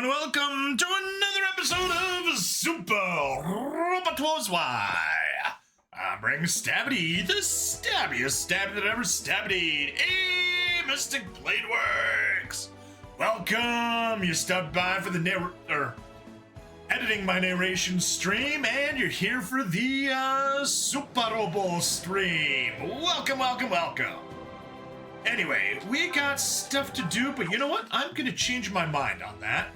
welcome to another episode of Super Robot Wars Y. I'm bringing Stabbity, the stabbiest stab that ever stabbityed. Hey, Mystic Blade Works. Welcome. You stopped by for the editing my narration stream, and you're here for the Super Robo stream. Welcome, welcome, welcome. Anyway, we got stuff to do, but you know what? I'm gonna change my mind on that.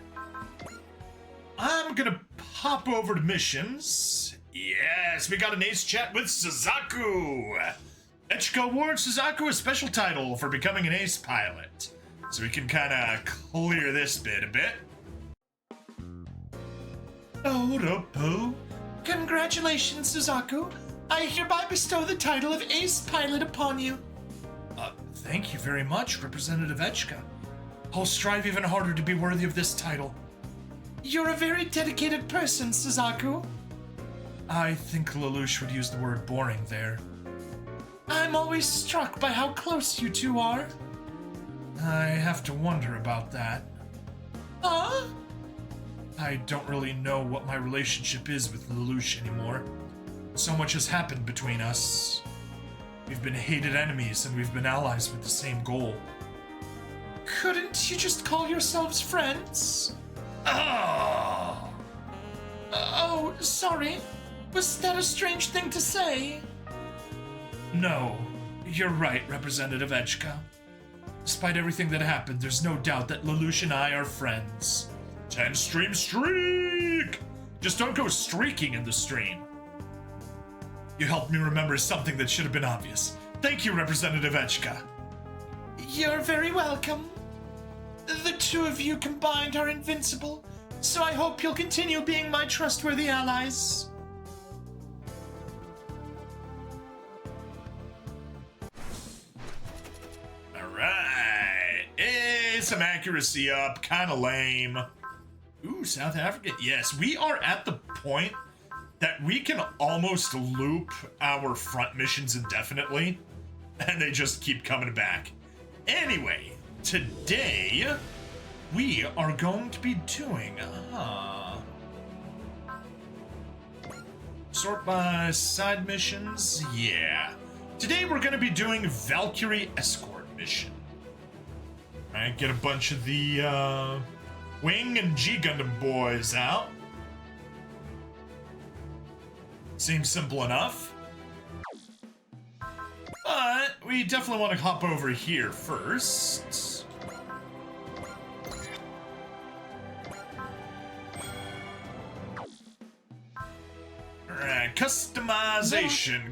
I'm gonna pop over to missions. Yes, we got an ace chat with Suzaku. Echika awards Suzaku a special title for becoming an ace pilot. So we can kind of clear this bit a bit. Oh, congratulations, Suzaku. I hereby bestow the title of ace pilot upon you. Thank you very much, Representative Echika. I'll strive even harder to be worthy of this title. You're a very dedicated person, Suzaku. I think Lelouch would use the word boring there. I'm always struck by how close you two are. I have to wonder about that. Huh? I don't really know what my relationship is with Lelouch anymore. So much has happened between us. We've been hated enemies, and we've been allies with the same goal. Couldn't you just call yourselves friends? Oh, sorry. Was that a strange thing to say? No, you're right, Representative Echika. Despite everything that happened, there's no doubt that Lelouch and I are friends. 10 stream streak! Just don't go streaking in the stream. You helped me remember something that should have been obvious. Thank you, Representative Echika. You're very welcome. The two of you combined are invincible, so I hope you'll continue being my trustworthy allies. Alright. Hey, some accuracy up. Kinda lame. Ooh, South Africa. Yes, we are at the point that we can almost loop our front missions indefinitely, and they just keep coming back. Anyway, today we are going to be doing sort by side missions. Yeah. Today we're going to be doing Valkyrie Escort mission. Alright, get a bunch of the Wing and G Gundam boys out. Seems simple enough. But we definitely want to hop over here first. Alright, customization.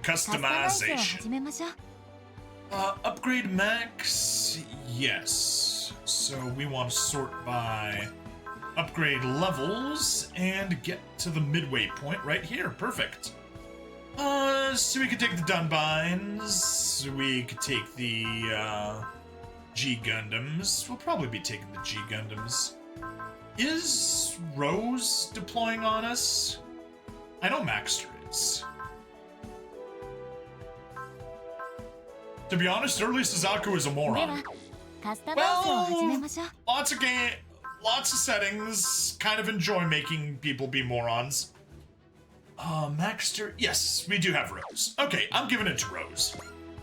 Upgrade max, yes. So we want to sort by upgrade levels and get to the midway point right here. Perfect. So we could take the Dunbines. We could take the G Gundams. We'll probably be taking the G Gundams. Is Rose deploying on us? I know Maxter is. To be honest, early Suzaku is a moron. Well, lots of settings. Kind of enjoy making people be morons. Maxter. Yes, we do have Rose. Okay, I'm giving it to Rose.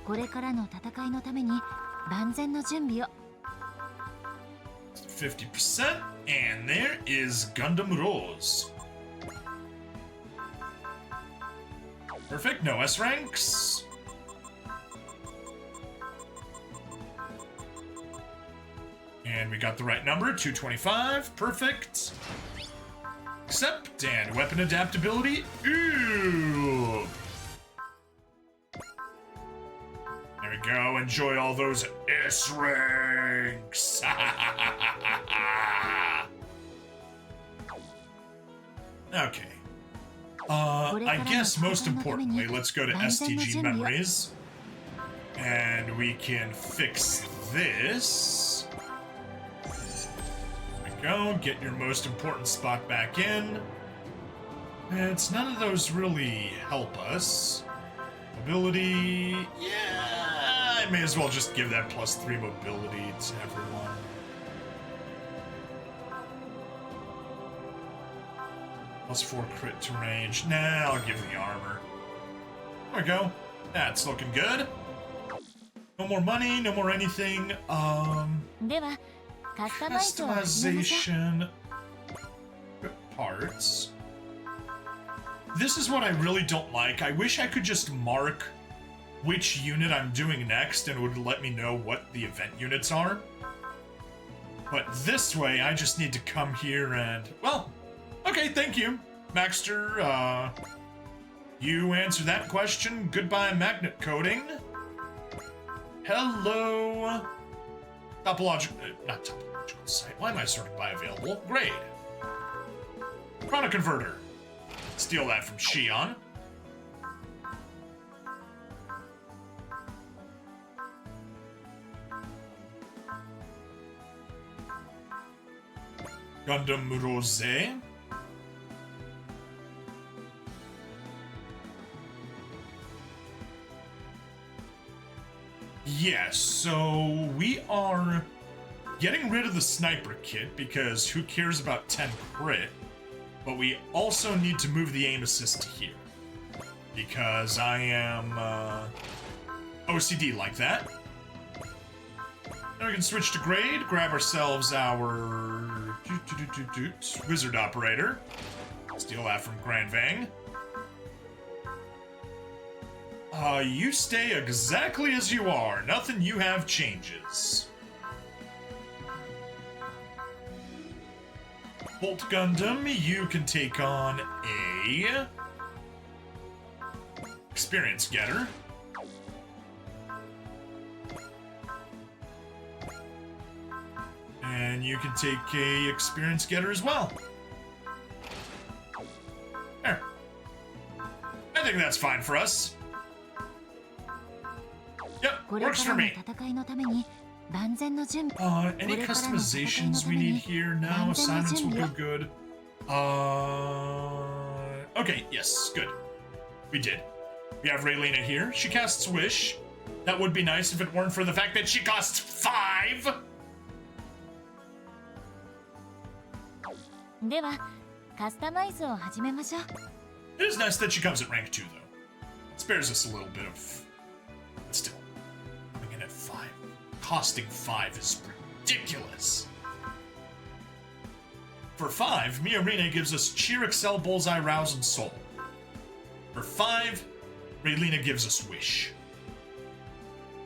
50%, and there is Gundam Rose. Perfect, no S ranks. And we got the right number, 225. Perfect. Accept, and weapon adaptability. Ooh. There we go. Enjoy all those S ranks. Okay. I guess most importantly, let's go to STG memories. And we can fix this. Go, get your most important spot back in. It's none of those really help us. Mobility, yeah, I may as well just give that +3 mobility to everyone. +4 crit to range. Nah, I'll give the armor. There we go. That's looking good. No more money, no more anything. Customization parts. This is what I really don't like. I wish I could just mark which unit I'm doing next and it would let me know what the event units are. But this way, I just need to come here and... Well, okay, thank you, Maxter. You answered that question. Goodbye, magnet coding. Hello. Topological... not topological site. Why am I sorting by available? Grade. Chrono converter. Steal that from Shion. Gundam Rosé. Yes, so we are getting rid of the sniper kit because who cares about 10 crit? But we also need to move the aim assist to here because I am OCD like that. Now we can switch to grade, grab ourselves our wizard operator. Steal that from Grand Vang. You stay exactly as you are. Nothing you have changes. Bolt Gundam, you can take on a experience getter. And you can take a experience getter as well. There. I think that's fine for us. Yep, works for me. Any customizations we need here now? Assignments will go good. Okay, yes, good. We did. We have Raylena here. She casts Wish. That would be nice if it weren't for the fact that she costs 5! It is nice that she comes at rank 2, though. It spares us a little bit of... But still, coming in at 5. Costing 5 is ridiculous. For 5, Miorine gives us Cheer, Excel, Bullseye, Rouse, and Soul. For 5, Raylena gives us Wish.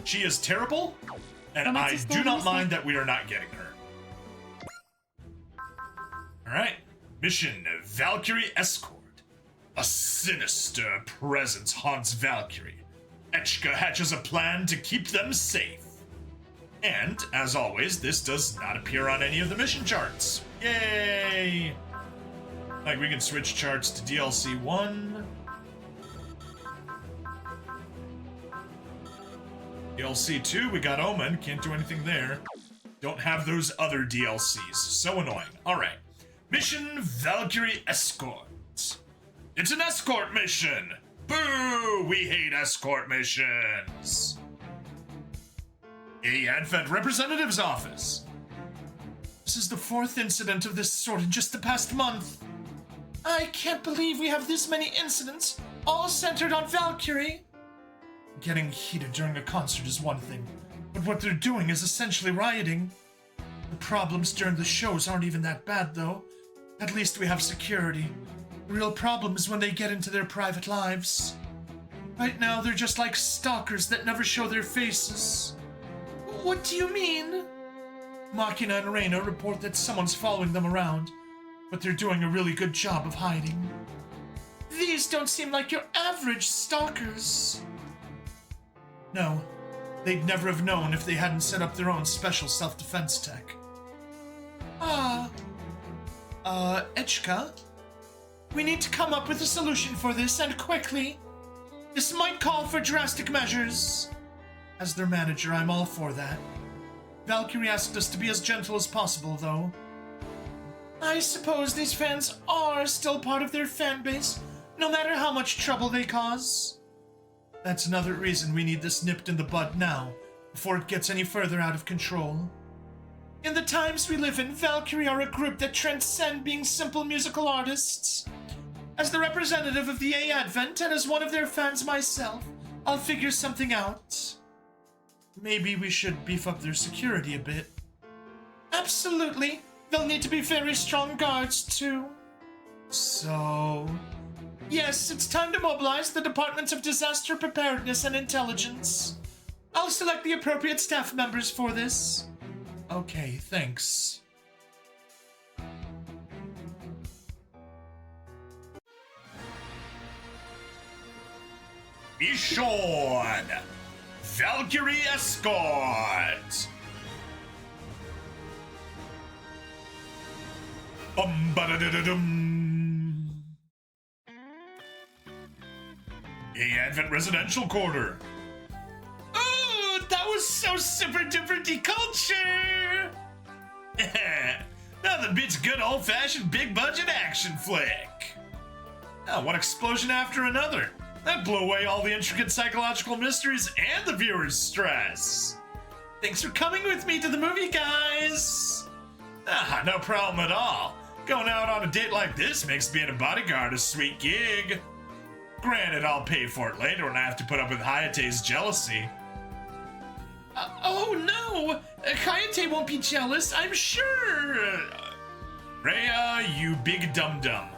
She is terrible, and I do not mind that we are not getting her. Alright, mission Valkyrie Escort. A sinister presence haunts Valkyrie. Echka hatches a plan to keep them safe. And, as always, this does not appear on any of the mission charts. Yay! Like, we can switch charts to DLC 1. DLC 2, we got Omen, can't do anything there. Don't have those other DLCs, so annoying. Alright, mission Valkyrie Escort. It's an escort mission! Boo! We hate escort missions! A Advent Representative's Office. This is the 4th incident of this sort in just the past month. I can't believe we have this many incidents, all centered on Valkyrie. Getting heated during a concert is one thing, but what they're doing is essentially rioting. The problems during the shows aren't even that bad, though. At least we have security. The real problem is when they get into their private lives. Right now, they're just like stalkers that never show their faces. What do you mean? Machina and Reina report that someone's following them around, but they're doing a really good job of hiding. These don't seem like your average stalkers. No, they'd never have known if they hadn't set up their own special self-defense tech. Echka? We need to come up with a solution for this, and quickly. This might call for drastic measures. As their manager, I'm all for that. Valkyrie asked us to be as gentle as possible, though. I suppose these fans are still part of their fan base, no matter how much trouble they cause. That's another reason we need this nipped in the bud now, before it gets any further out of control. In the times we live in, Valkyrie are a group that transcend being simple musical artists. As the representative of the A-Advent and as one of their fans myself, I'll figure something out. Maybe we should beef up their security a bit. Absolutely. They'll need to be very strong guards, too. So... yes, it's time to mobilize the Departments of Disaster Preparedness and Intelligence. I'll select the appropriate staff members for this. Okay, thanks. Mission! Valkyrie Escort! Ba-da-da-da-dum. A-Advent Residential Quarter. Oh, that was so super duper deculture! Nothing beats a good old-fashioned big-budget action flick. Oh, one explosion after another. That blew away all the intricate psychological mysteries and the viewer's stress. Thanks for coming with me to the movie, guys! Ah, no problem at all. Going out on a date like this makes being a bodyguard a sweet gig. Granted, I'll pay for it later when I have to put up with Hayate's jealousy. Oh no! Hayate won't be jealous, I'm sure! Rhea, you big dum-dum.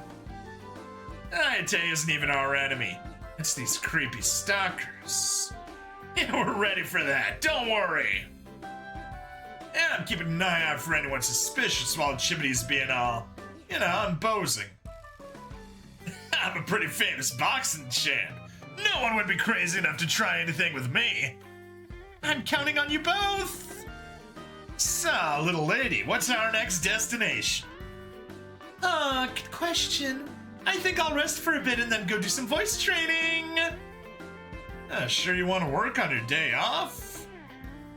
Hayate isn't even our enemy. It's these creepy stalkers. Yeah, we're ready for that, don't worry. And I'm keeping an eye out for anyone suspicious while Chimity's being all, imposing. I'm a pretty famous boxing champ. No one would be crazy enough to try anything with me. I'm counting on you both! So, little lady, what's our next destination? Good question. I think I'll rest for a bit and then go do some voice training. Sure you want to work on your day off?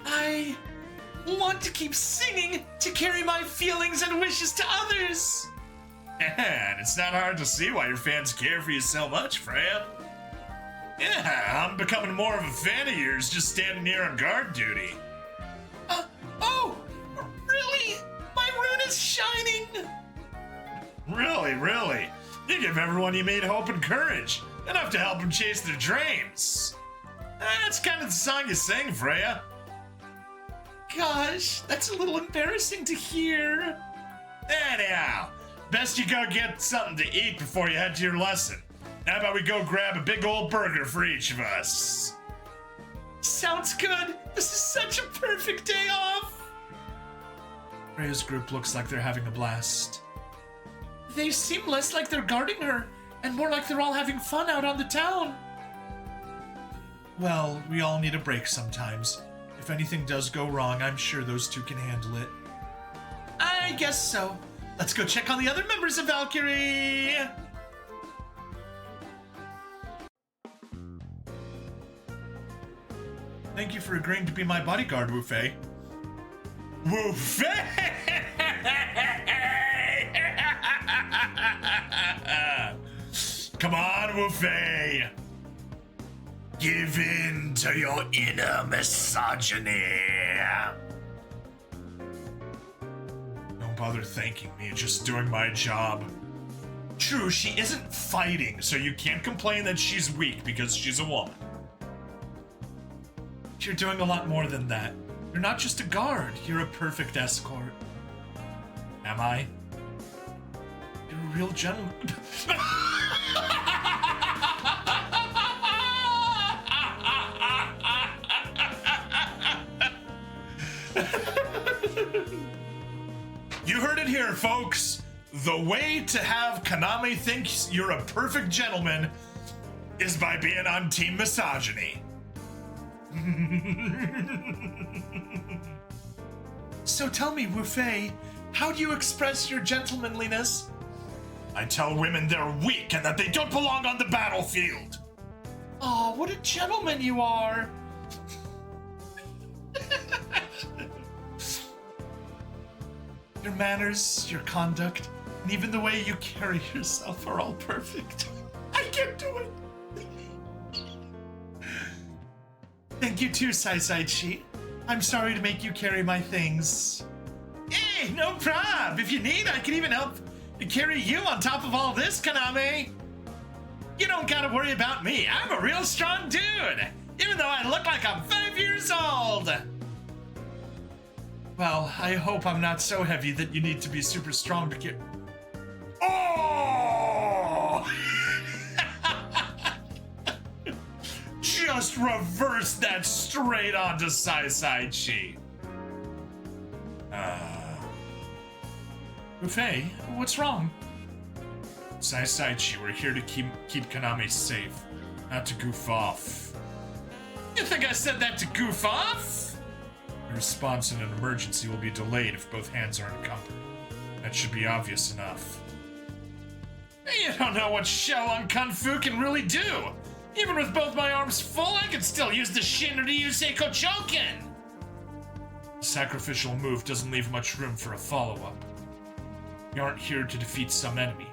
I want to keep singing to carry my feelings and wishes to others. And it's not hard to see why your fans care for you so much, Freya. Yeah, I'm becoming more of a fan of yours just standing here on guard duty. Oh, really? My rune is shining. Really? You give everyone you meet hope and courage, enough to help them chase their dreams. That's kind of the song you sing, Freya. Gosh, that's a little embarrassing to hear. Anyhow, best you go get something to eat before you head to your lesson. How about we go grab a big old burger for each of us? Sounds good. This is such a perfect day off. Freya's group looks like they're having a blast. They seem less like they're guarding her, and more like they're all having fun out on the town. Well, we all need a break sometimes. If anything does go wrong, I'm sure those two can handle it. I guess so. Let's go check on the other members of Valkyrie. Thank you for agreeing to be my bodyguard, Wufei. Wufei! Come on, Wufei! Give in to your inner misogyny! Don't bother thanking me, just doing my job. True, she isn't fighting, so you can't complain that she's weak because she's a woman. You're doing a lot more than that. You're not just a guard, you're a perfect escort. Am I? You're a real gentleman. You heard it here, folks. The way to have Kaname think you're a perfect gentleman is by being on Team Misogyny. So tell me, Wufei, how do you express your gentlemanliness? I tell women they're weak and that they don't belong on the battlefield. Oh, what a gentleman you are. Your manners, your conduct, and even the way you carry yourself are all perfect. I can't do it. Thank you too, Sai-Chi. I'm sorry to make you carry my things. Hey, no prob. If you need, I can even help carry you on top of all this, Kaname. You don't gotta worry about me. I'm a real strong dude, even though I look like I'm 5 years old. Well, I hope I'm not so heavy that you need to be super strong to get... Oh! Just reverse that straight onto Sai Chi. Buffet, what's wrong? Sai Chi, we're here to keep Kaname safe, not to goof off. You think I said that to goof off? The response in an emergency will be delayed if both hands are encumbered. That should be obvious enough. You don't know what Xiaolong Kung Fu can really do. Even with both my arms full, I can still use the Shin Ryusei Kochoken. The sacrificial move doesn't leave much room for a follow-up. We aren't here to defeat some enemy.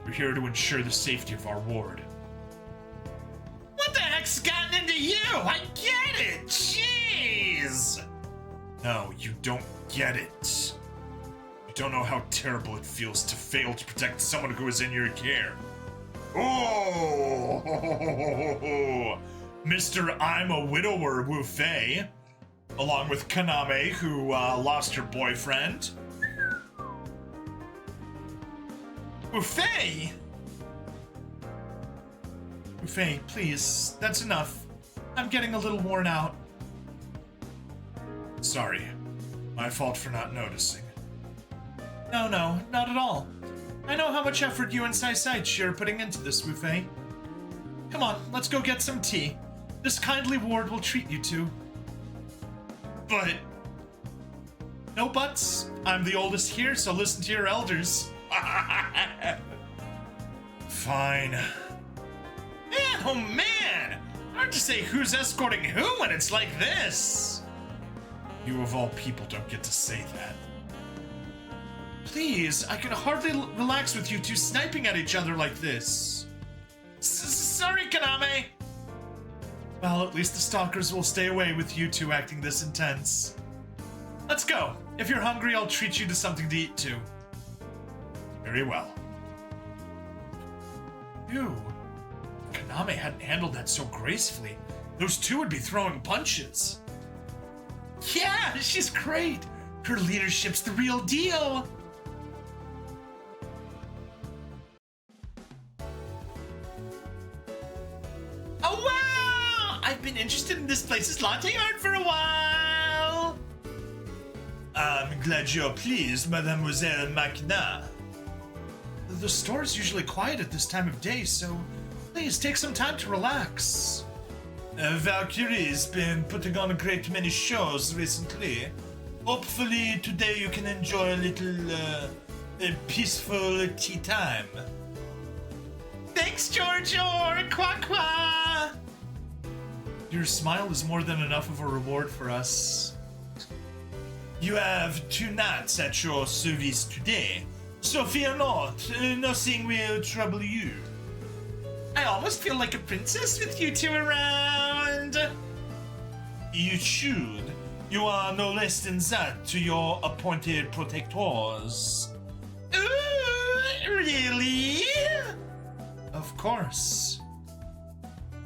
We're here to ensure the safety of our ward. What the heck's gotten into you? I get it! Jeez! No, you don't get it. You don't know how terrible it feels to fail to protect someone who is in your care. Oh! Mr. I'm a Widower Wu Fei, along with Kaname, who lost her boyfriend. Wu Fei! Wu Fei, please, that's enough. I'm getting a little worn out. Sorry. My fault for not noticing. No, not at all. I know how much effort you and Sai are putting into this, Wu Fei. Come on, let's go get some tea. This kindly ward will treat you to. But... No buts. I'm the oldest here, so listen to your elders. Fine. Man, oh man! Hard to say who's escorting who when it's like this. You of all people don't get to say that. Please, I can hardly relax with you two sniping at each other like this. Sorry, Kaname. Well, at least the stalkers will stay away with you two acting this intense. Let's go. If you're hungry, I'll treat you to something to eat too. Very well. Ew. Kaname hadn't handled that so gracefully. Those two would be throwing punches. Yeah, she's great. Her leadership's the real deal. Oh, wow! I've been interested in this place's latte art for a while. I'm glad you're pleased, Mademoiselle Machina. The store's usually quiet at this time of day, so please take some time to relax. Valkyrie's been putting on a great many shows recently. Hopefully today you can enjoy a little peaceful tea time. Thanks, Giorgio. Qua qua. Your smile is more than enough of a reward for us. You have 2 nuts at your service today, so fear not, nothing will trouble you. I almost feel like a princess with you two around. You should. You are no less than that to your appointed protectors. Ooh, really? Of course.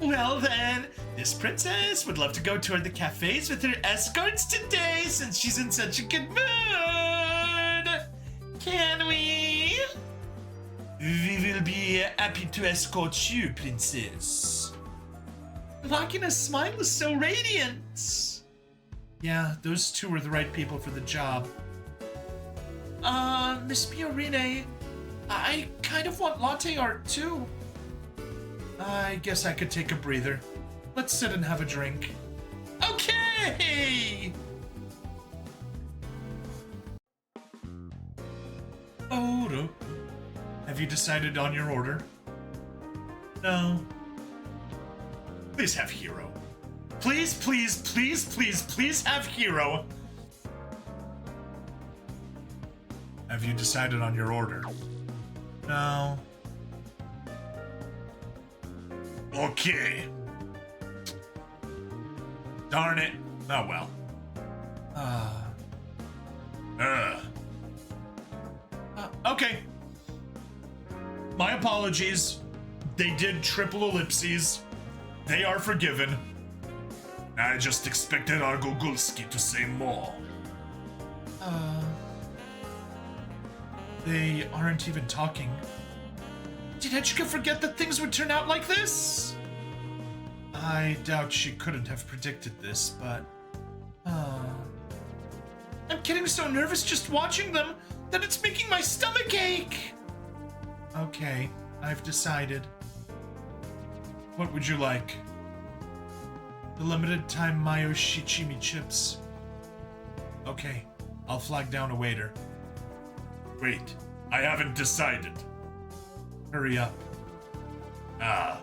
Well then, this princess would love to go toward the cafes with her escorts today since she's in such a good mood. Can we? We will be happy to escort you, princess. Machina's smile is so radiant. Yeah, those two were the right people for the job. Miss Biorine, I kind of want latte art too. I guess I could take a breather. Let's sit and have a drink. Okay! Oh, have you decided on your order? No. Please have Hero. Please, please, please, please, please have Hero. Have you decided on your order? No. Okay. Darn it. Oh well. Okay. My apologies. They did triple ellipses. They are forgiven. I just expected our Gogulski to say more. They aren't even talking. Did Echika forget that things would turn out like this? I doubt she couldn't have predicted this, but... I'm getting so nervous just watching them that it's making my stomach ache! Okay, I've decided. What would you like? The limited time Mayo Shichimi chips. Okay, I'll flag down a waiter. Wait, I haven't decided. Hurry up. I'll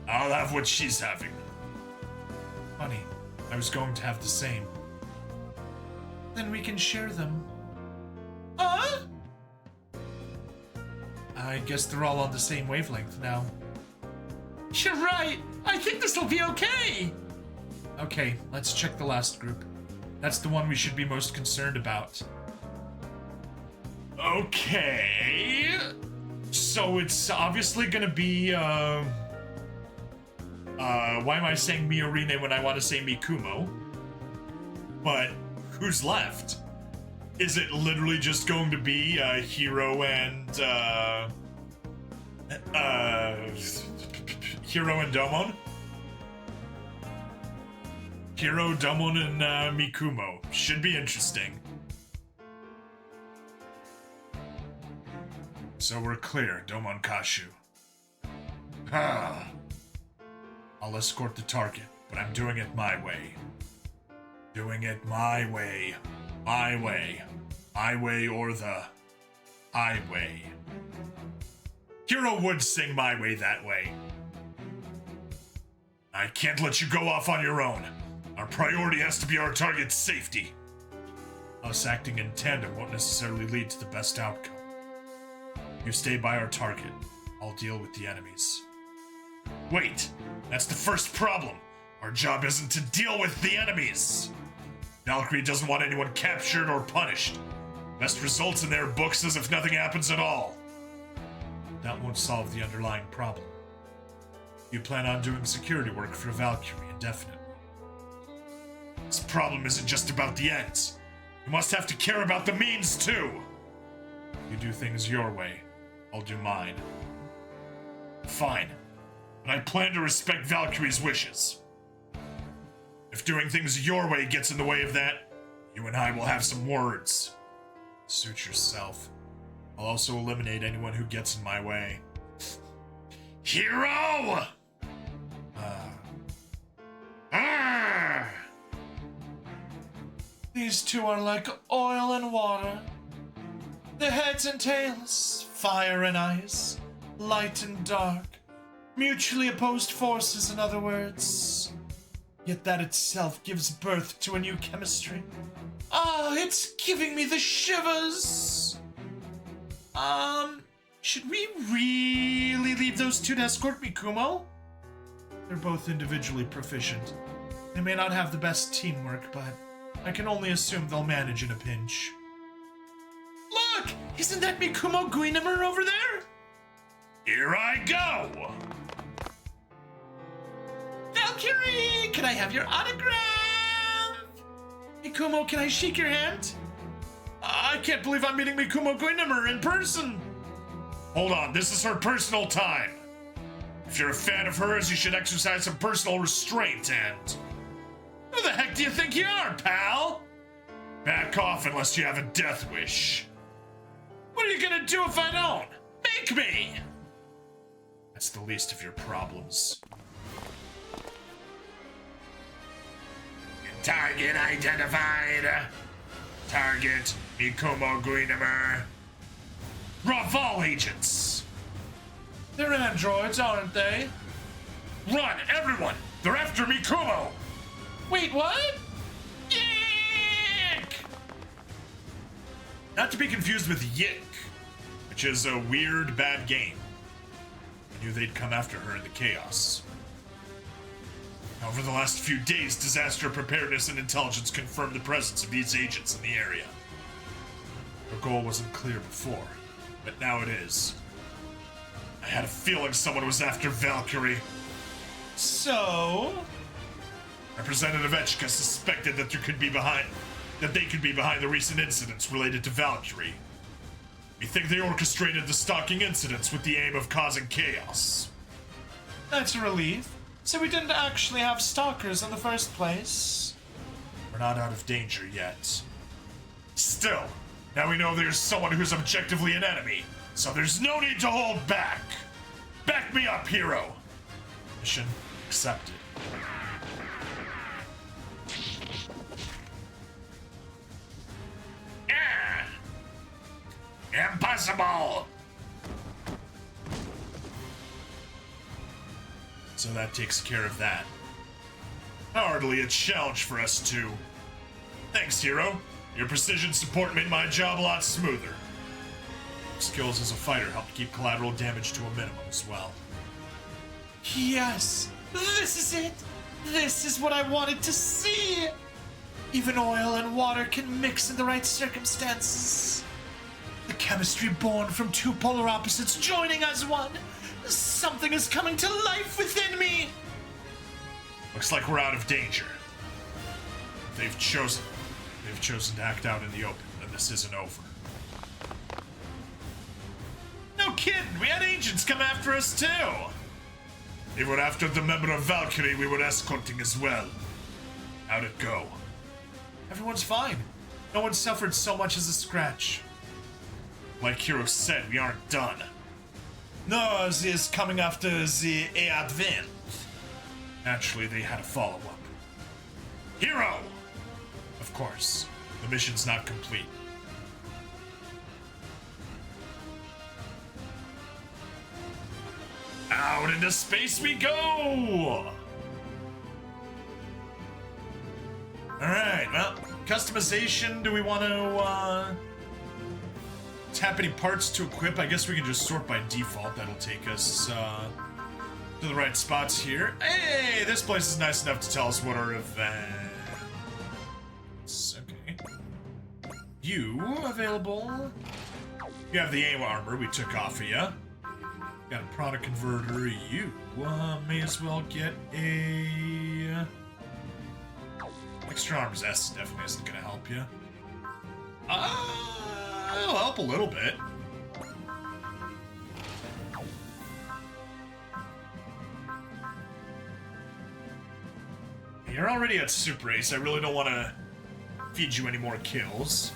have what she's having. Funny, I was going to have the same. Then we can share them. I guess they're all on the same wavelength now. You're right! I think this'll be okay! Okay, let's check the last group. That's the one we should be most concerned about. Okay. So it's obviously gonna be, why am I saying Miorine when I want to say Mikumo? But who's left? Is it literally just going to be Hiro and Domon? Hiro, Domon, and Mikumo. Should be interesting. So we're clear, Domon Kashu. I'll escort the target, but I'm doing it my way. Doing it my way. My way. My way or the highway. Hiro would sing My Way that way. I can't let you go off on your own. Our priority has to be our target's safety. Us acting in tandem won't necessarily lead to the best outcome. You stay by our target. I'll deal with the enemies. Wait, that's the first problem. Our job isn't to deal with the enemies. Valkyrie doesn't want anyone captured or punished. Best results in their books as if nothing happens at all. That won't solve the underlying problem. You plan on doing security work for Valkyrie indefinitely. This problem isn't just about the ends. You must have to care about the means too. You do things your way. I'll do mine. Fine. But I plan to respect Valkyrie's wishes. If doing things your way gets in the way of that, you and I will have some words. Suit yourself. I'll also eliminate anyone who gets in my way. Hero! These two are like oil and water. They're heads and tails, fire and ice, light and dark. Mutually opposed forces, in other words. Yet that itself gives birth to a new chemistry. It's giving me the shivers. Should we really leave those two to escort Mikumo? They're both individually proficient. They may not have the best teamwork, but I can only assume they'll manage in a pinch. Look! Isn't that Mikumo Guinamer over there? Here I go! Valkyrie! Can I have your autograph? Mikumo, can I shake your hand? I can't believe I'm meeting Mikumo Guinamer in person! Hold on, this is her personal time. If you're a fan of hers, you should exercise some personal restraint and... Who the heck do you think you are, pal? Back off unless you have a death wish. What are you gonna do if I don't? Make me! That's the least of your problems. Target identified. Target Mikumo Guinamer. Raval agents. They're androids, aren't they? Run, everyone! They're after Mikumo! Wait, what? Yik! Not to be confused with Yik, which is a weird, bad game. I knew they'd come after her in the chaos. Over the last few days, disaster preparedness and intelligence confirmed the presence of these agents in the area. Their goal wasn't clear before, but now it is. I had a feeling someone was after Valkyrie. So? Representative Echka suspected that they could be behind the recent incidents related to Valkyrie. We think they orchestrated the stalking incidents with the aim of causing chaos. That's a relief. So we didn't actually have stalkers in the first place. We're not out of danger yet. Still, now we know there's someone who's objectively an enemy, so there's no need to hold back. Back me up, hero. Mission accepted. Impossible! So that takes care of that. Hardly a challenge for us two. Thanks, hero. Your precision support made my job a lot smoother. Skills as a fighter helped keep collateral damage to a minimum as well. Yes, this is it. This is what I wanted to see. Even oil and water can mix in the right circumstances. The chemistry born from two polar opposites joining as one. Something is coming to life within me. Looks like we're out of danger. They've chosen to act out in the open, and this isn't over. No kidding, we had agents come after us too. They were after the member of Valkyrie we were escorting as well. How'd it go? Everyone's fine. No one suffered so much as a scratch. Like Hero said, we aren't done. No, is coming after the advent. Naturally, they had a follow-up. Hero! Of course, the mission's not complete. Out into space we go! Alright, well, customization, do we want to, tap any parts to equip? I guess we can just sort by default. That'll take us, to the right spots here. Hey, this place is nice enough to tell us what our events. Okay. You available? You have the aim armor we took off of you. Got a product converter. You may as well get a extra arms. S definitely isn't gonna help you. It'll help a little bit. You're already at Super Ace. I really don't want to feed you any more kills.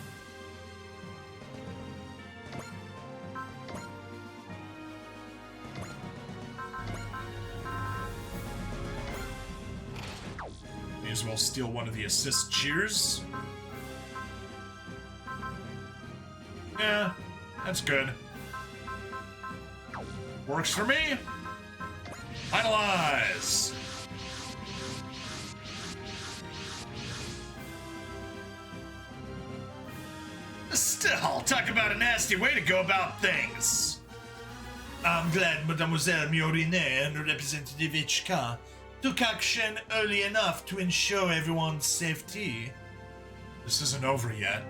May as well steal one of the assist cheers. Yeah, that's good. Works for me. Finalize. Still, talk about a nasty way to go about things. I'm glad Mademoiselle Miorine and Representative HK took action early enough to ensure everyone's safety. This isn't over yet.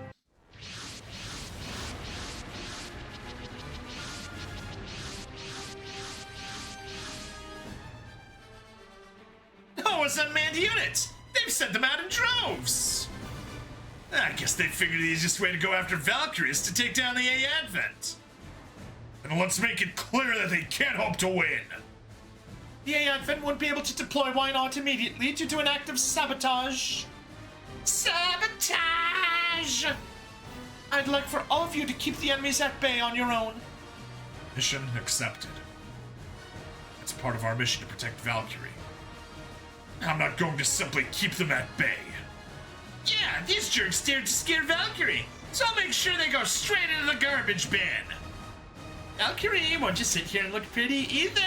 Oh, it's unmanned units! They've sent them out in droves! I guess they figured the easiest way to go after Valkyrie is to take down the A Advent. And let's make it clear that they can't hope to win. The A Advent won't be able to deploy Why Not immediately due to an act of sabotage. Sabotage! I'd like for all of you to keep the enemies at bay on your own. Mission accepted. It's part of our mission to protect Valkyrie. I'm not going to simply keep them at bay. Yeah, these jerks dared to scare Valkyrie, so I'll make sure they go straight into the garbage bin. Valkyrie won't just sit here and look pretty either.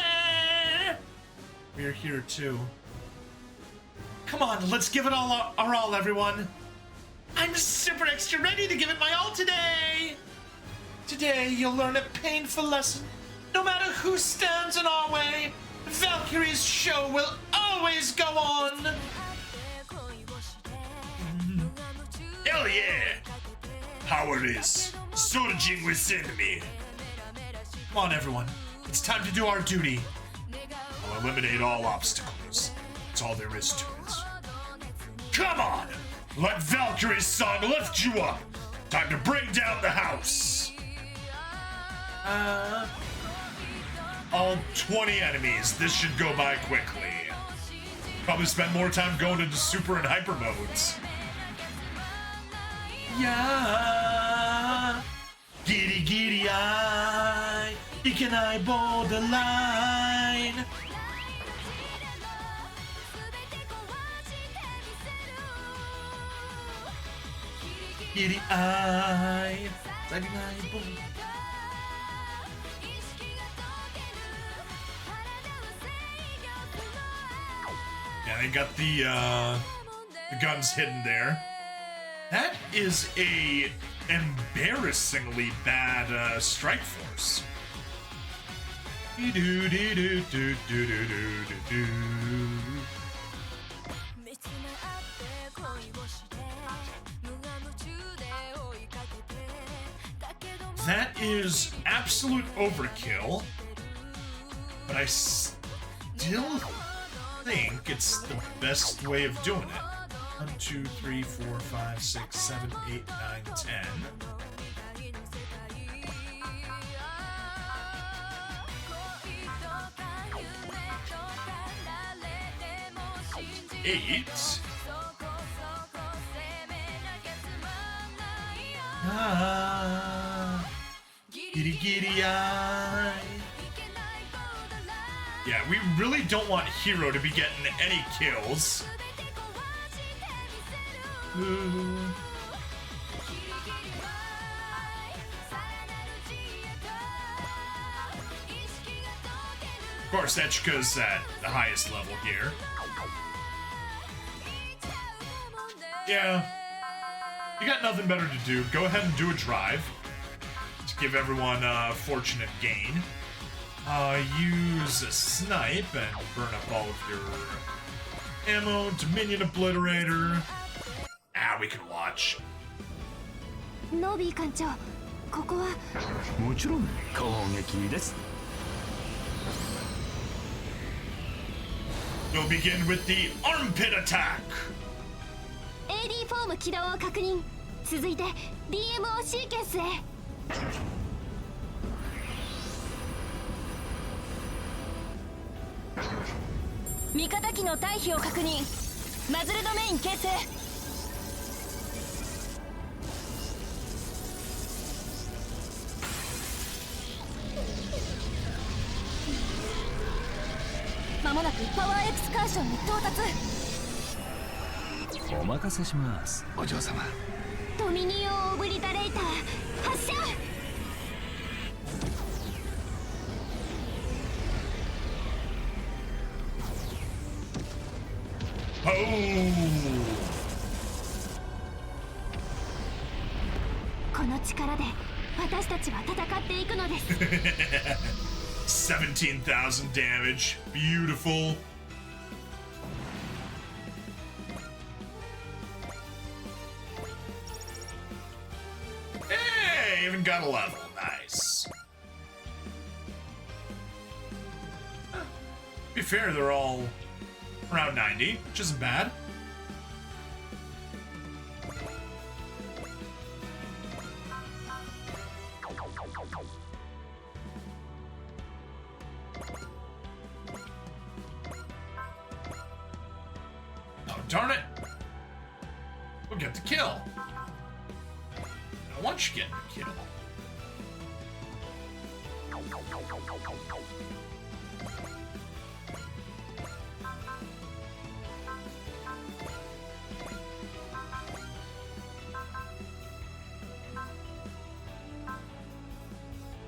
We're here too. Come on, let's give it all our all, everyone. I'm super extra ready to give it my all today. Today, you'll learn a painful lesson. No matter who stands in our way, Valkyrie's show will always go on. Hell yeah! Power is surging within me. Come on, everyone. It's time to do our duty. I'll eliminate all obstacles. That's all there is to it. Come on! Let Valkyrie's song lift you up! Time to bring down the house! All 20 enemies. This should go by quickly. Probably spend more time going into super and hyper modes. Yeah. Giddy giddy eye. He can eyeball the line. Giddy eye. Giddy eyeball. Yeah, they got the guns hidden there. That is a embarrassingly bad strike force. That is absolute overkill, but I still think it's the best way of doing it. 1, 2, 3, 4, 5, 6, 7, 8, 9, 10. Eight. Giddy giddy eye. Yeah, we really don't want Hero to be getting any kills. Ooh. Of course, Etchika's at the highest level here. Yeah. You got nothing better to do. Go ahead and do a drive to give everyone a fortunate gain. Use a snipe and burn up all of your ammo. Dominion Obliterator. We can watch. ノビー艦長、ここはもちろん攻撃です。 We'll begin with the armpit attack. AD フォーム起動を確認。続いて DMO シーケンスへ。味方機の退避を確認。マズルドメイン形成。まもなくパワーエクスカーションに到達。お任せします、お嬢様。ドミニオンオブリタレーター発射。この力で私たちは戦っていくのです。17,000 damage. Beautiful. Hey, even got a level. Nice. To be fair, they're all around 90, which isn't bad. Darn it! We'll get the kill. I want you getting the kill.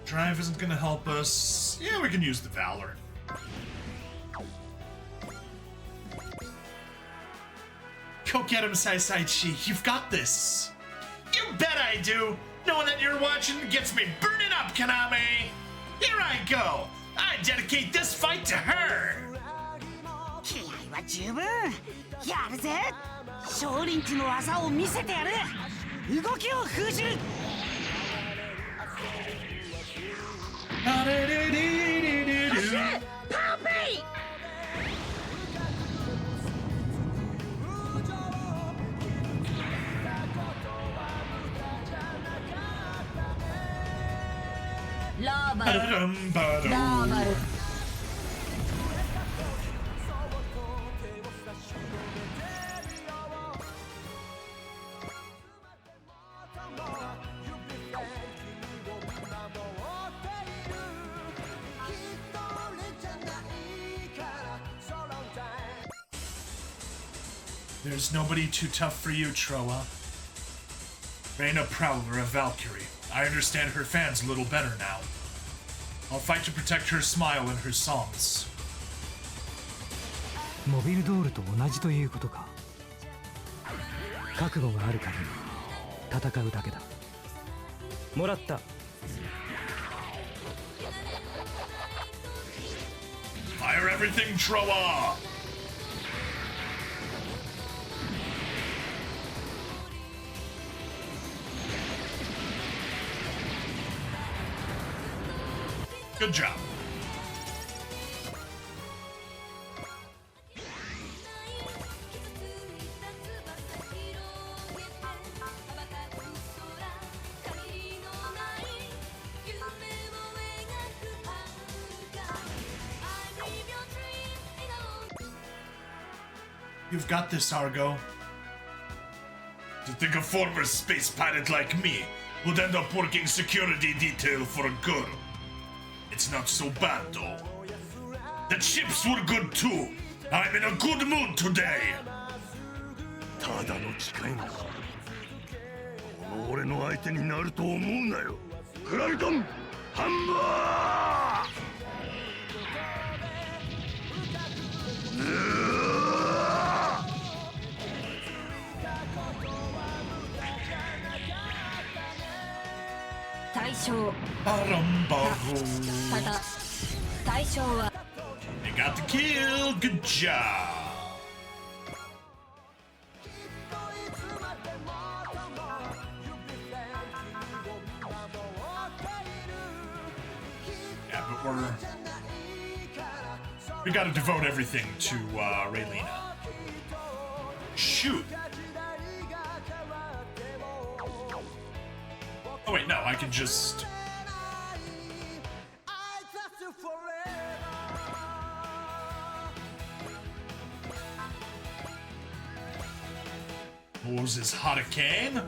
Drive isn't gonna help us. Yeah, we can use the Valor. Go get him, Sai-Chi. You've got this. You bet I do. Knowing that you're watching gets me burning up, Kaname. Here I go. I dedicate this fight to her. 気合は十分。やるぜ。少林寺の技を見せてやる。動きを封じる。 Da-da-da-dee-dee. ラーバル Ba-dum, ba-dum. ラーバル There's nobody too tough for you, Troa. Reyna Prowler of Valkyrie. I understand her fans a little better now. I'll fight to protect her smile and her songs. モビルドールと同じということか。覚悟がある限り戦うだけだ。もらった。 Fire everything, Troa! Good job. You've got this, Argo. To think a former space pilot like me would end up working security detail for a girl. It's not so bad, though. The chips were good, too. I'm in a good mood today. ただの機械がこの俺の相手になると思うなよ。クラルトンハンマ対象 Ba-dum, ba-dum. ただ対象は You got the kill. Good job. Yeah, but we gotta devote everything to Raylina. Shoot! Oh wait, no, I can just... Moses Hurricane?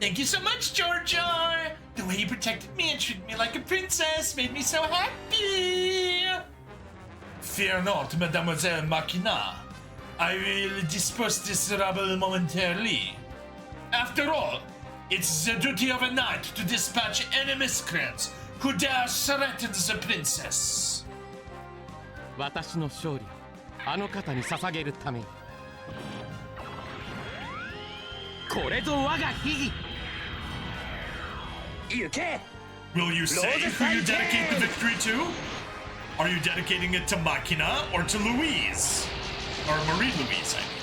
Thank you so much, Jar Jar! The way you protected me and treated me like a princess made me so happy! Fear not, Mademoiselle Machina. I will dispose this rebel momentarily. After all, it's the duty of a knight to dispatch any miscreants who dare threaten the princess. 私の勝利をあの方に捧げるためにこれぞ我が秘技行け Will you say who you dedicate the victory to? Are you dedicating it to Machina or to Louise? Or Marie-Louise, I mean.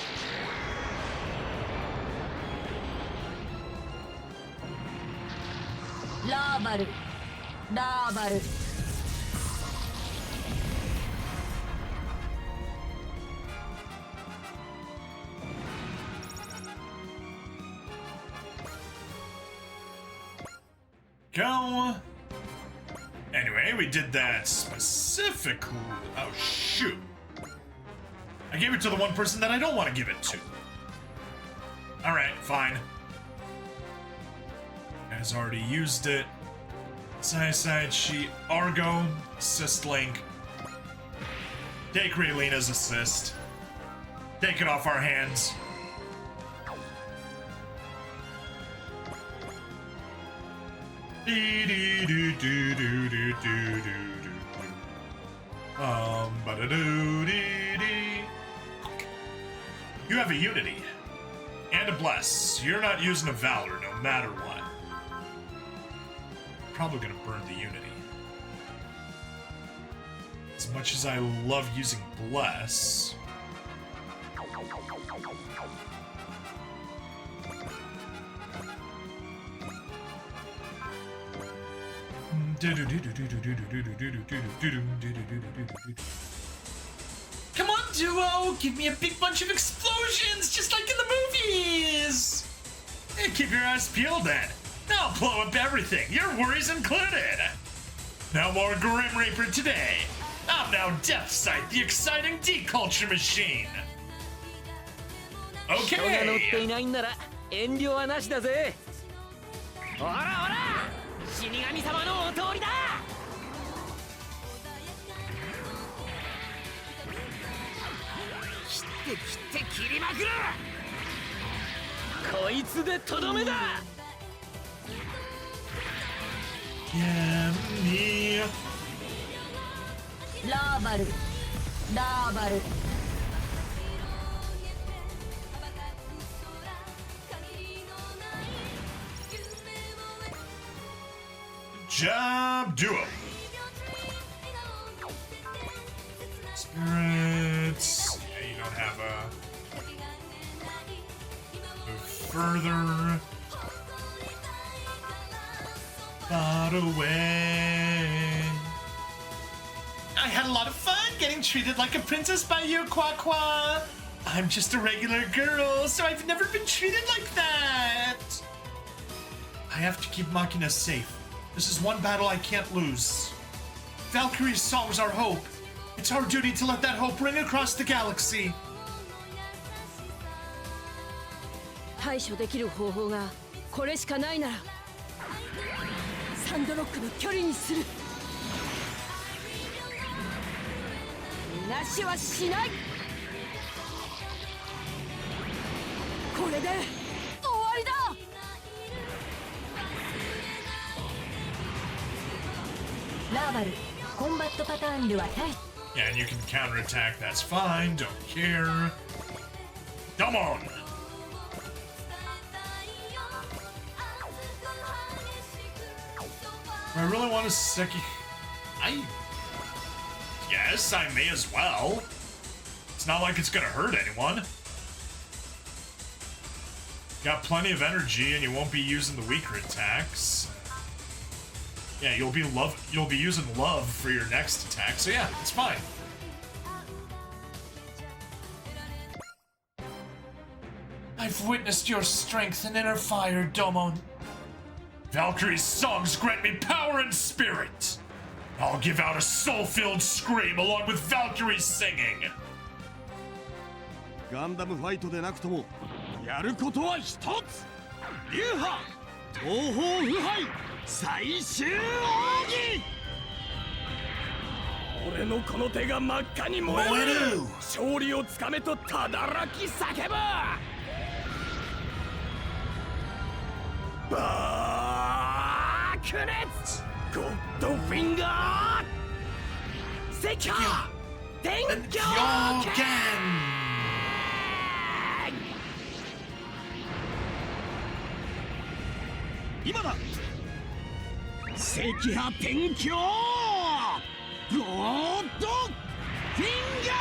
Labaru. Labaru. Go. Anyway, we did that specifically. Oh, shoot. I gave it to the one person that I don't want to give it to. Alright, fine. Guys already used it. Side sheet. Argo. Assist link. Take Raylina's assist. Take it off our hands. You have a Unity and a Bless. You're not using a Valor no matter what. Probably gonna burn the Unity. As much as I love using Bless. Come on, Duo! Give me a big bunch of explosions, just like in the movies! Hey, keep your eyes peeled then. I'll blow up everything, your worries included. No more Grim Reaper today. I'm now Death Sight, the exciting deculture machine. 人が乗って Okay. いないんなら遠慮はなしだぜ。ほらほら、死神様のお通りだ。切って切りまくる。こいつでとどめだ。 Yeah, me. ラーバルラーバル Job duo. Spirits. Yeah, you don't have a. Move further. Got away. I had a lot of fun getting treated like a princess by you, Qua Qua. I'm just a regular girl, so I've never been treated like that. I have to keep Machina safe. This is one battle I can't lose. Valkyrie's song's our hope. It's our duty to let that hope ring across the galaxy. 対処できる方法がこれしかないならサンドロックの距離にする逃がしはしないこれで終わりだラーバルコンバットパターンでは対 Yeah, and you can counterattack, that's fine, don't care. Come on! I really want to Seki. Yes, I may as well. It's not like it's gonna hurt anyone. Got plenty of energy and you won't be using the weaker attacks. Yeah, you'll be using love for your next attack, so yeah, it's fine. I've witnessed your strength and inner fire, Domon. Valkyrie's songs grant me power and spirit. I'll give out a soul-filled scream along with Valkyrie's singing. ガンダムファイトでなくともやることは一つ。流派東方腐敗最終奥義。俺のこの手が真っ赤に燃える。勝利をつかめとただらき叫ぶ。バークネッツゴッドフィンガー赤波天狂剣今だ赤波天狂ゴッドフィンガ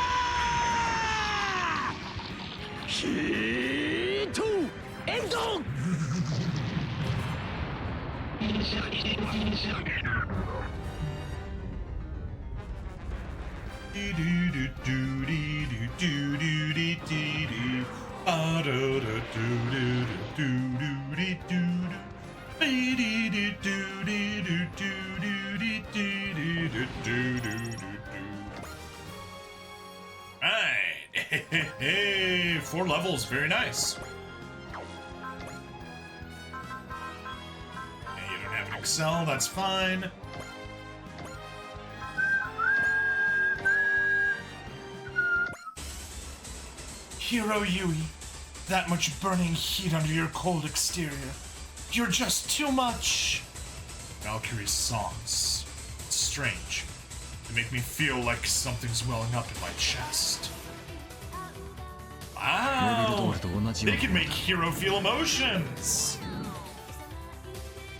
ーヒートエンドHey, 4 levels, very nice. Hey, you don't have an Excel, that's fine. Hero Yui, that much burning heat under your cold exterior. You're just too much. Valkyrie's songs. It's strange. They make me feel like something's welling up in my chest. Wow! They can make Hero feel emotions!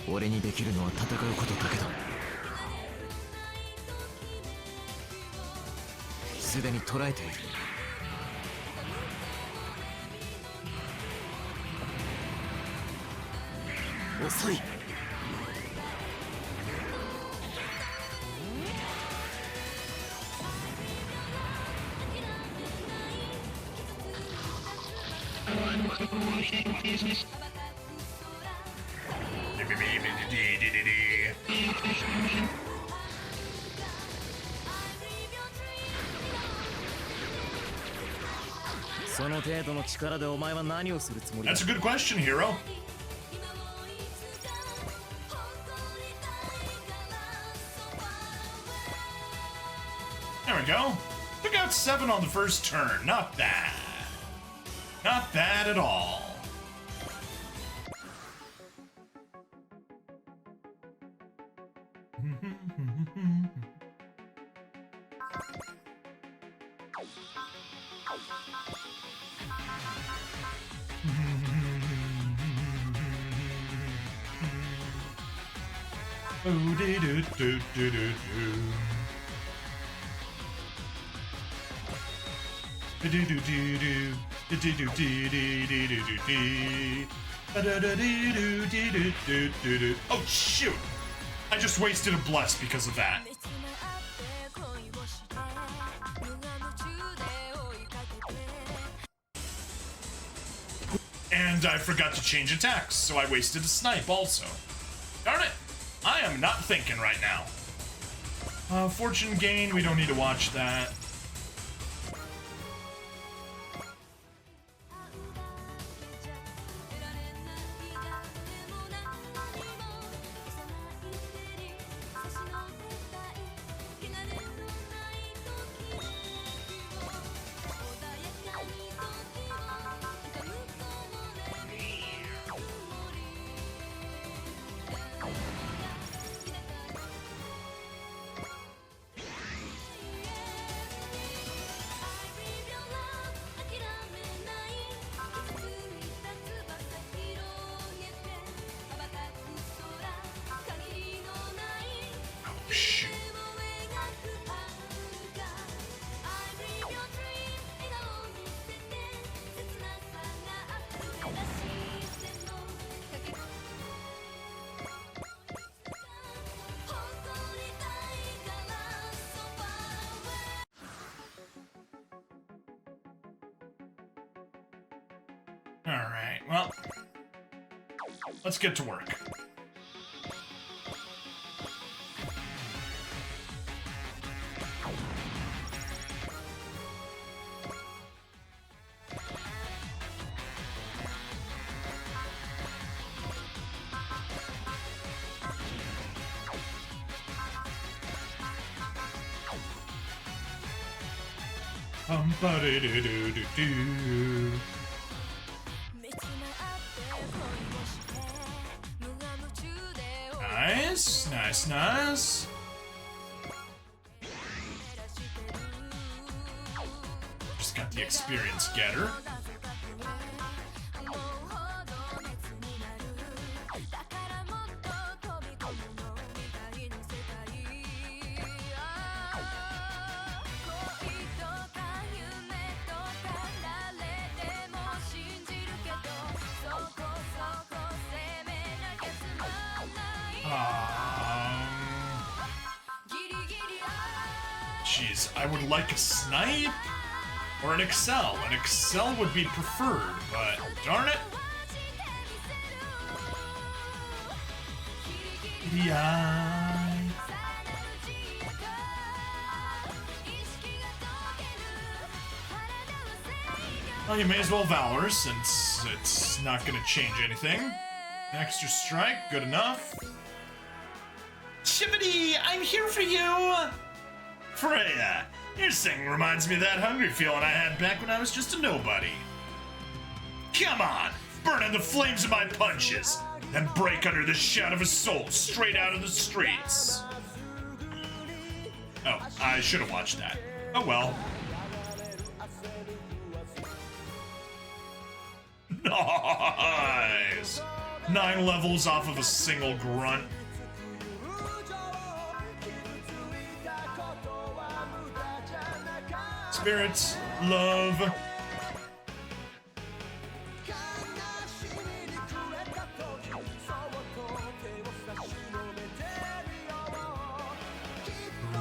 俺にできるのは戦うことだけだ。すでに捉えている。遅い。That's a good question, hero. There we go. Took out 7 on the first turn. Not bad. Not bad at all. Oh shoot! I just wasted a bless because of that. And I forgot to change attacks, so I wasted a snipe also. Darn it! I am not thinking right now. Fortune gain, we don't need to watch that. Alright, well, let's get to work. Ba-de-do-do-do-do. Nice, nice, nice. Just got the experience getter. Jeez, I would like a snipe or an excel. An excel would be preferred, but darn it. Yeah. Well, you may as well Valor since it's not going to change anything. Extra strike, good enough. Shibbity, I'm here for you! Freya, your singing reminds me of that hungry feeling I had back when I was just a nobody. Come on, burn in the flames of my punches, and break under the shout of a soul straight out of the streets. Oh, I should have watched that. Oh well. Nice! 9 levels off of a single grunt. Spirits, love.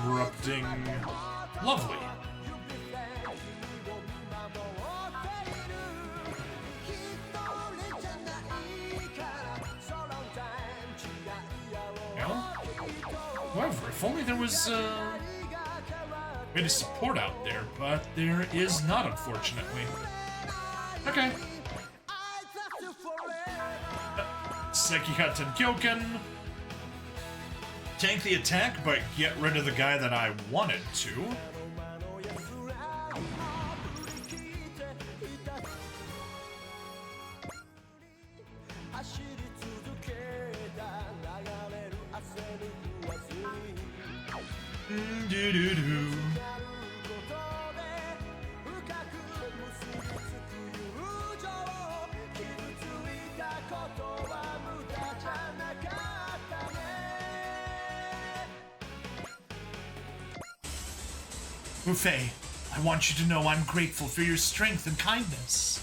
Erupting. Lovely. However, if only there was way to support out there, but there is not, unfortunately. Okay. Sekihata Kyoken. Tank the attack, but get rid of the guy that I wanted to. Do-do-do. Buffet, I want you to know I'm grateful for your strength and kindness.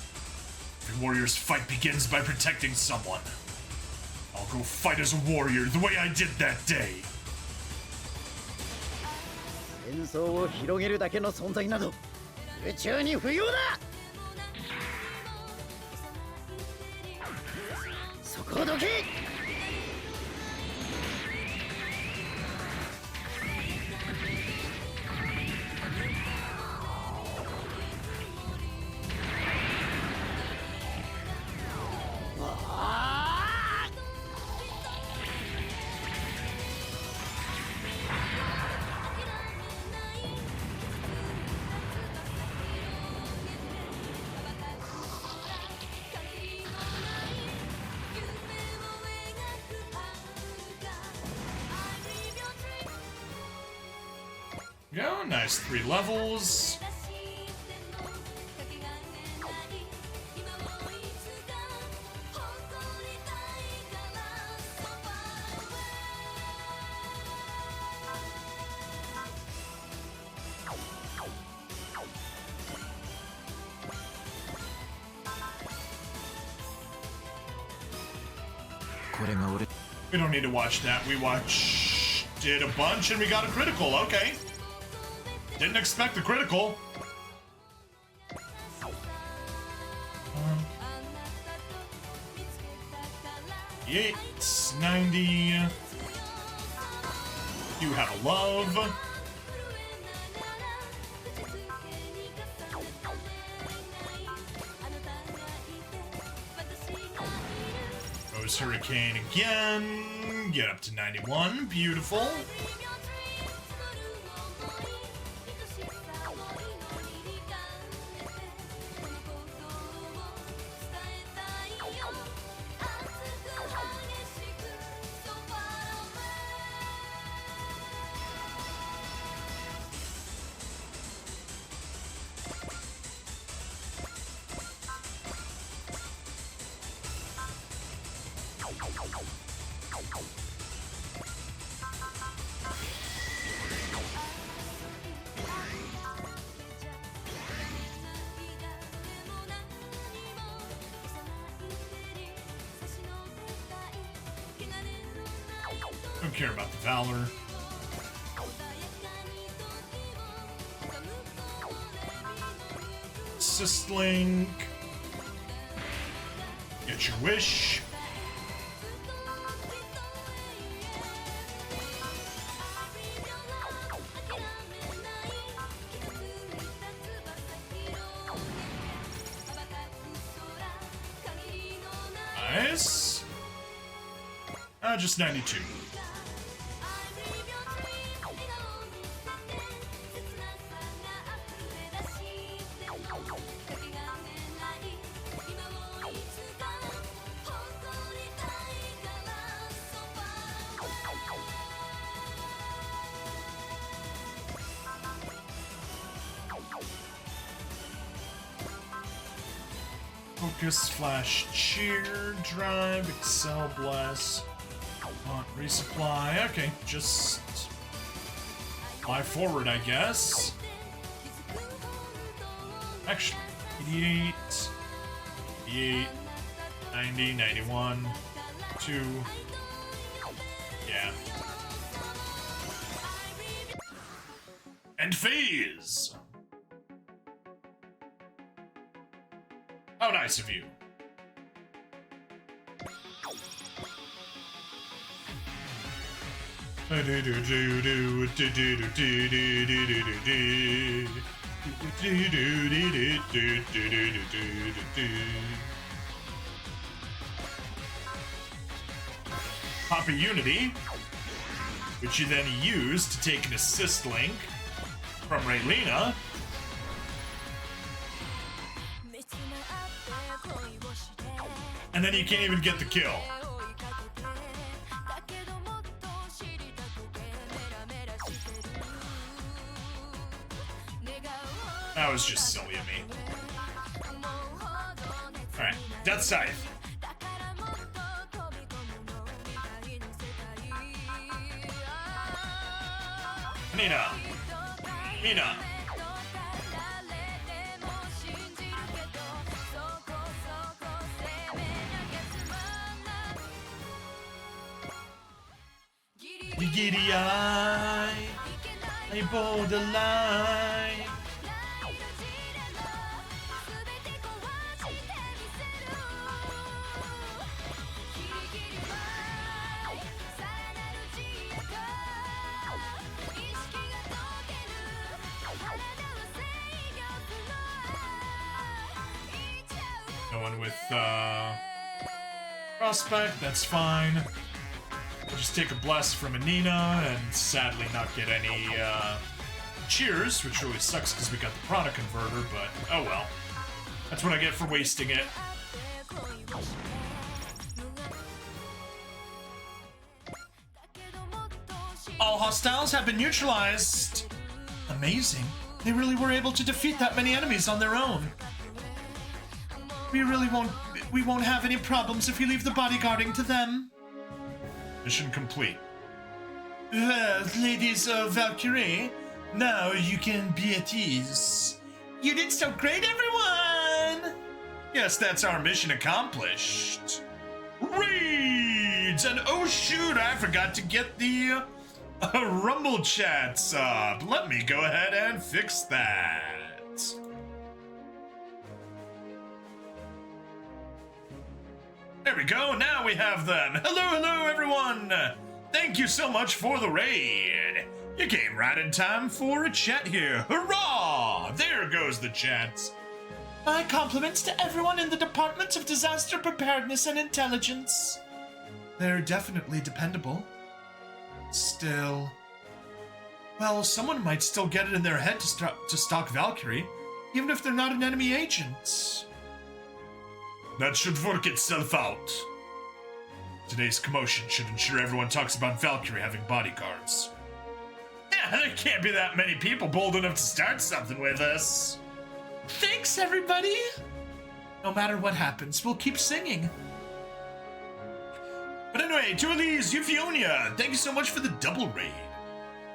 Every warrior's fight begins by protecting someone. I'll go fight as a warrior the way I did that day. 戦争を広げるだけの存在など宇宙に不要だ。そこをどけ。Go, nice 3 levels. We don't need to watch that. We watched it a bunch and we got a critical. Okay. Didn't expect the critical. Yates, 90. You have a love. Rose Hurricane again. Get up to 91. Beautiful. Don't care about the Valor. Systlink. Get your wish. Nice. Just 92. Focus, Flash, Cheer, Drive, Excel, Blast, Resupply. Okay, just fly forward, I guess. Actually, 88, 88, 90, 91, 2. Yeah. And phase! How nice of you. Pop a Unity, which you then use to take an assist link from Raylina. And then you can't even get the kill. That was just silly of me. Alright, Death Scythe. Nina. Giddy eye, I borderline. Going with Prospect, that's fine. We'll just take a bless from Anina and sadly not get any cheers, which really sucks because we got the Prana Converter, but oh well. That's what I get for wasting it. All hostiles have been neutralized. Amazing. They really were able to defeat that many enemies on their own. We won't have any problems if we leave the bodyguarding to them. Mission complete. Well, ladies of Walkure, now you can be at ease. You did so great, everyone! Yes, that's our mission accomplished. Raids! And oh shoot, I forgot to get the Rumble chats up. Let me go ahead and fix that. There we go, now we have them. Hello, everyone! Thank you so much for the raid. You came right in time for a chat here. Hurrah! There goes the chats. My compliments to everyone in the Department of Disaster Preparedness and Intelligence. They're definitely dependable. Still... Well, someone might still get it in their head to stalk Valkyrie, even if they're not an enemy agent. That should work itself out. Today's commotion should ensure everyone talks about Valkyrie having bodyguards. Yeah, there can't be that many people bold enough to start something with us. Thanks, everybody! No matter what happens, we'll keep singing. But anyway, to Elise, Euphonia, thank you so much for the double raid.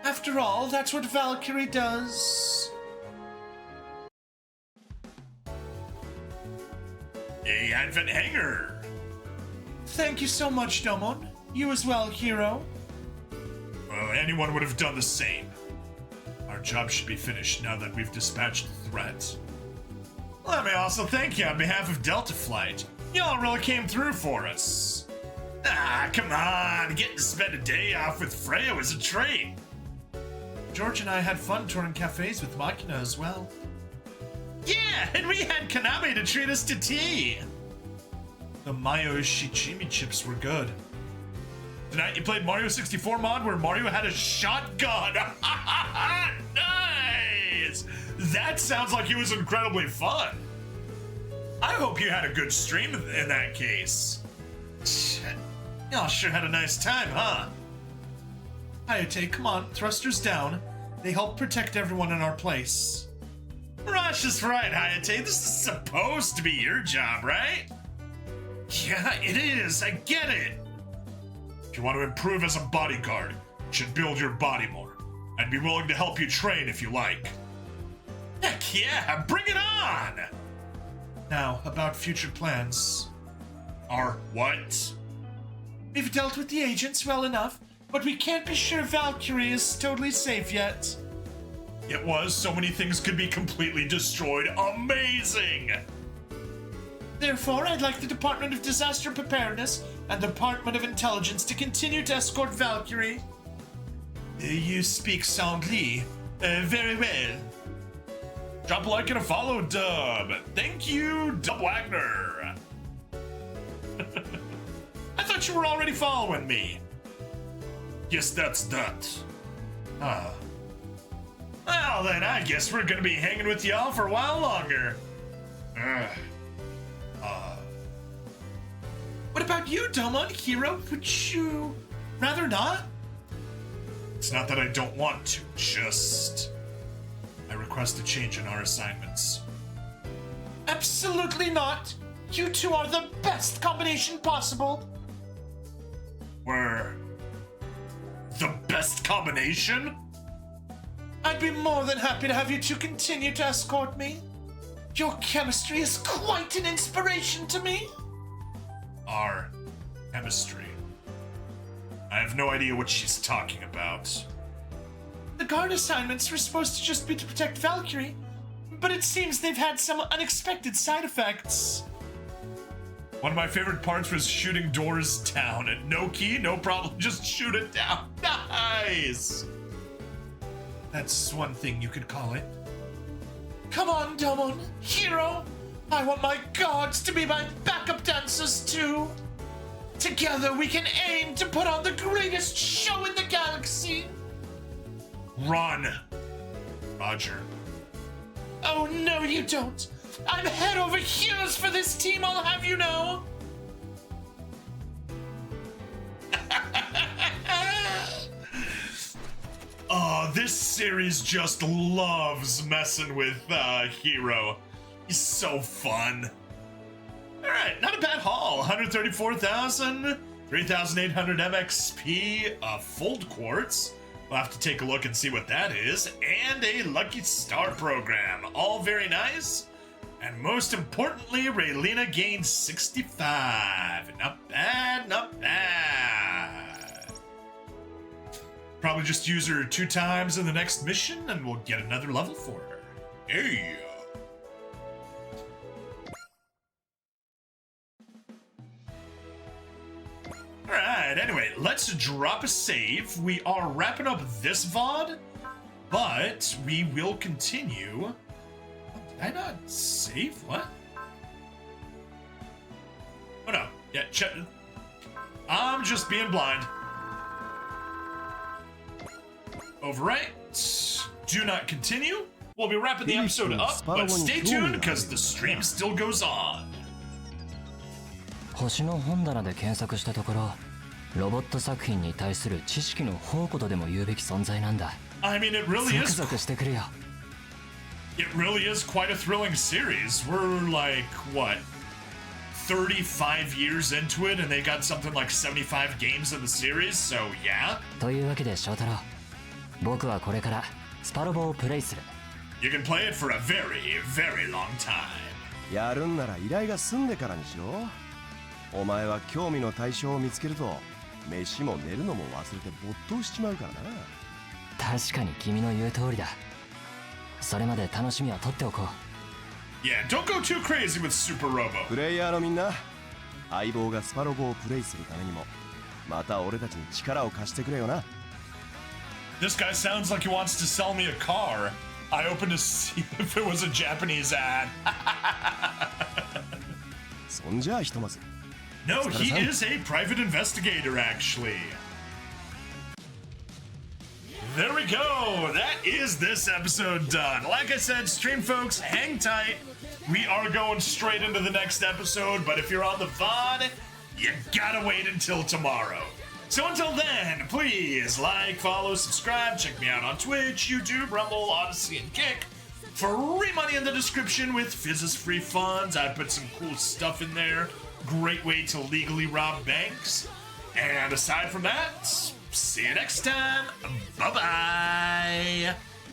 After all, that's what Valkyrie does. Hey, Advent Hanger. Thank you so much, Domon. You as well, hero. Well, anyone would have done the same. Our job should be finished now that we've dispatched the threat. Let me also thank you on behalf of Delta Flight. Y'all really came through for us. Ah, come on. Getting to spend a day off with Freya was a treat. George and I had fun touring cafes with Machina as well. Yeah, and we had Kaname to treat us to tea. The Mayo Shichimi chips were good. Tonight you played Mario 64 mod where Mario had a shotgun. Nice! That sounds like it was incredibly fun. I hope you had a good stream in that case. Y'all sure had a nice time, huh? Hayate, come on, thrusters down. They help protect everyone in our place. Rosh is right, Hayate. This is supposed to be your job, right? Yeah, it is. I get it. If you want to improve as a bodyguard, you should build your body more. I'd be willing to help you train if you like. Heck yeah, bring it on! Now, about future plans. Our what? We've dealt with the agents well enough, but we can't be sure Valkyrie is totally safe yet. It was. So many things could be completely destroyed. Amazing! Therefore, I'd like the Department of Disaster Preparedness and the Department of Intelligence to continue to escort Valkyrie. You speak Sangli. Very well. Drop a like and a follow, Dub. Thank you, Dub Wagner. I thought you were already following me. Yes, that's that. Ah. Well, then I guess we're gonna be hanging with y'all for a while longer. What about you, Domon Hero? Would you rather not? It's not that I don't want to, just... I request a change in our assignments. Absolutely not. You two are the best combination possible. We're... the best combination? I'd be more than happy to have you two continue to escort me. Your chemistry is quite an inspiration to me. Our chemistry. I have no idea what she's talking about. The guard assignments were supposed to just be to protect Valkyrie, but it seems they've had some unexpected side effects. One of my favorite parts was shooting doors down, and no key, no problem, just shoot it down. Nice! That's one thing you could call it. Come on, Domon, Hero! I want my guards to be my backup dancers too! Together we can aim to put on the greatest show in the galaxy! Run! Roger. Oh no you don't! I'm head over heels for this team, I'll have you know! This series just loves messing with Hero. He's so fun. Alright, not a bad haul. 134,000, 3,800 MXP, Fold Quartz. We'll have to take a look and see what that is. And a Lucky Star program. All very nice. And most importantly, Raylina gained 65. Not bad, not bad. Probably just use her 2 times in the next mission and we'll get another level for her. Hey! Alright, anyway, let's drop a save. We are wrapping up this VOD, but we will continue. Did I not save? What? Oh no. Yeah, I'm just being blind. Overwrite. Do not continue. We'll be wrapping the episode up, but stay tuned because the stream still goes on. 星の本棚で検索したところ、ロボット作品に対する知識の宝庫とでも言うべき存在なんだ。I mean, it really ゾク is. ゾクしてくるよ。It really is quite a thrilling series. We're like, what, 35 years into it, and they got something like 75 games in the series, so yeah. というわけで翔太郎、僕はこれからスパロボをプレイする。You can play it for a very, very long time. やるんなら依頼が済んでからにしろ。お前は興味の対象を見つけると飯も寝るのも忘れて没頭しちまうからな。確かに君の言う通りだ。それまで楽しみは取っておこう。Yeah, don't go too crazy with Super Robo. プレイヤーのみんな、相棒がスパロボをプレイするためにもまた俺たちに力を貸してくれよな。This guy sounds like he wants to sell me a car. I opened to see if it was a Japanese ad. そんじゃあひとまず。 No, he is a private investigator, actually. There we go. That is this episode done. Like I said, stream folks, hang tight. We are going straight into the next episode, but if you're on the VOD, you gotta wait until tomorrow. So until then, please like, follow, subscribe, check me out on Twitch, YouTube, Rumble, Odyssey, and Kick. Free money in the description with Fizz's free funds. I put some cool stuff in there. Great way to legally rob banks. And aside from that, see you next time. Bye-bye.